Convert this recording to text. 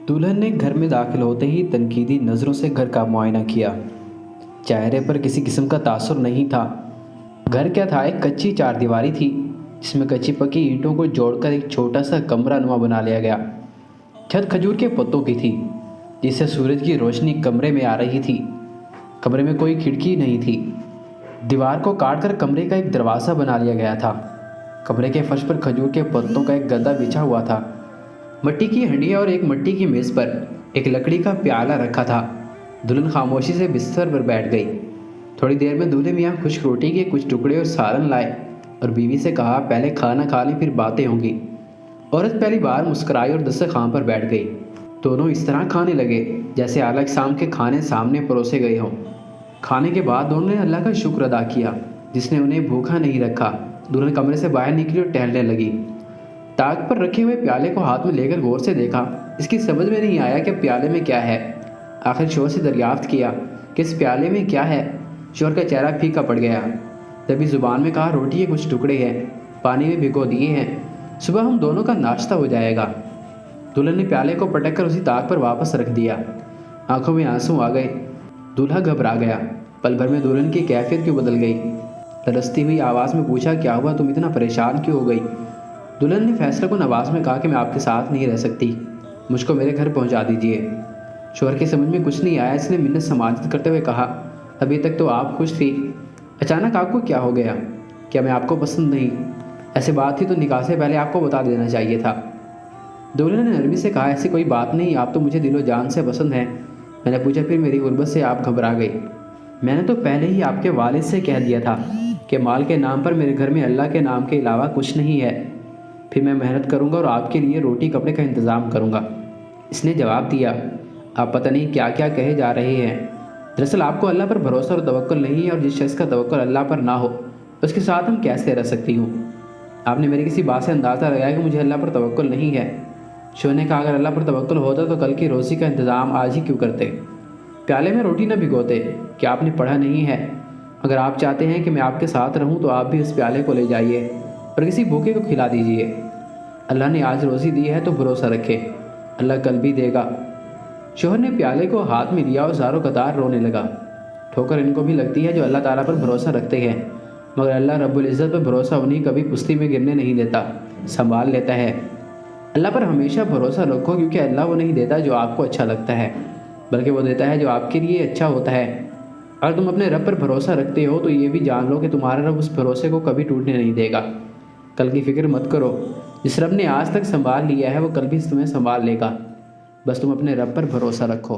दुल्हन ने घर में दाखिल होते ही तनकीदी नज़रों से घर का मुआयना किया। चेहरे पर किसी किस्म का तासुर नहीं था। घर क्या था, एक कच्ची चारदीवारी थी जिसमें कच्ची पक्की ईंटों को जोड़कर एक छोटा सा कमरा नुमा बना लिया गया। छत खजूर के पत्तों की थी जिससे सूरज की रोशनी कमरे में आ रही थी। कमरे में कोई खिड़की नहीं थी। दीवार को काटकर कमरे का एक दरवाज़ा बना लिया गया था। कमरे के फर्श पर खजूर के पत्तों का एक गद्दा बिछा हुआ था। मट्टी की हंडिया और एक मट्टी की मेज़ पर एक लकड़ी का प्याला रखा था। दुल्हन खामोशी से बिस्तर पर बैठ गई। थोड़ी देर में दूल्हे मियाँ खुश्क रोटी के कुछ टुकड़े और सालन लाए और बीवी से कहा, पहले खाना खा लें फिर बातें होंगी। औरत पहली बार मुस्कुराई और दस्तरखान पर बैठ गई। दोनों इस तरह खाने लगे जैसे आला इकसाम के खाने सामने परोसे गए हों। खाने के बाद दोनों ने अल्लाह का शुक्र अदा किया जिसने उन्हें भूखा नहीं रखा। दुल्हन कमरे से बाहर निकली और टहलने लगी। ताक पर रखे हुए प्याले को हाथ में लेकर गौर से देखा। इसकी समझ में नहीं आया कि प्याले में क्या है। आखिर शोहर से दरियाफ्त किया कि इस प्याले में क्या है। शोहर का चेहरा फीका पड़ गया। तभी ज़ुबान में कहा, रोटी के कुछ टुकड़े हैं, पानी में भिगो दिए हैं, सुबह हम दोनों का नाश्ता हो जाएगा। दुल्हन ने प्याले को पटक कर उसी ताक पर वापस रख दिया। आंखों में आंसू आ गए। दूल्हा घबरा गया। पल भर में दुल्हन की कैफियत क्यों बदल गई। तरसती हुई आवाज़ में पूछा, क्या हुआ, तुम इतना परेशान क्यों हो गई। दुल्हन ने फैसलाकुन आवाज़ में कहा कि मैं आपके साथ नहीं रह सकती, मुझको मेरे घर पहुंचा दीजिए। शोहर की समझ में कुछ नहीं आया। इसने मिन्नत समाजित करते हुए कहा, अभी तक तो आप खुश थी, अचानक आपको क्या हो गया। क्या मैं आपको पसंद नहीं? ऐसी बात थी तो निकाह से पहले आपको बता देना चाहिए था। दुल्हन ने नरमी से कहा, ऐसी कोई बात नहीं, आप तो मुझे दिलो जान से पसंद हैं। मैंने पूछा, फिर मेरी गुर्बत से आप घबरा गई। मैंने तो पहले ही आपके वालिद से कह दिया था कि माल के नाम पर मेरे घर में अल्लाह के नाम के अलावा कुछ नहीं है। फिर मैं मेहनत करूंगा और आपके लिए रोटी कपड़े का इंतज़ाम करूंगा। इसने जवाब दिया, आप पता नहीं क्या क्या कहे जा रहे हैं। दरअसल आपको अल्लाह पर भरोसा और तवक्कुल नहीं है, और जिस शख्स का तवक्कुल अल्लाह पर ना हो उसके साथ हम कैसे रह सकती हूँ। आपने मेरी किसी बात से अंदाज़ा लगाया कि मुझे अल्लाह पर तवक्कुल नहीं है। शोहर ने कहा, अगर अल्लाह पर तवक्कुल होता तो कल की रोज़ी का इंतज़ाम आज ही क्यों करते, प्याले में रोटी न भिगोते। क्या आपने पढ़ा नहीं है? अगर आप चाहते हैं कि मैं आपके साथ रहूं तो आप भी उस प्याले को ले जाइए और किसी भूखे को खिला दीजिए। अल्लाह ने आज रोज़ी दी है तो भरोसा रखे, अल्लाह कल भी देगा। शोहर ने प्याले को हाथ में लिया और ज़ारो कतार रोने लगा। ठोकर इनको भी लगती है जो अल्लाह ताला पर भरोसा रखते हैं, मगर अल्लाह रब्बुल इज़्ज़त पर भरोसा उन्हीं कभी पुस्ती में गिरने नहीं देता, संभाल लेता है। अल्लाह पर हमेशा भरोसा रखो, क्योंकि अल्लाह वो नहीं देता जो आपको अच्छा लगता है, बल्कि वो देता है जो आपके लिए अच्छा होता है। अगर तुम अपने रब पर भरोसा रखते हो तो ये भी जान लो कि तुम्हारा रब उस भरोसे को कभी टूटने नहीं देगा। कल की फ़िक्र मत करो, जिस रब ने आज तक संभाल लिया है वो कल भी तुम्हें संभाल लेगा। बस तुम अपने रब पर भरोसा रखो।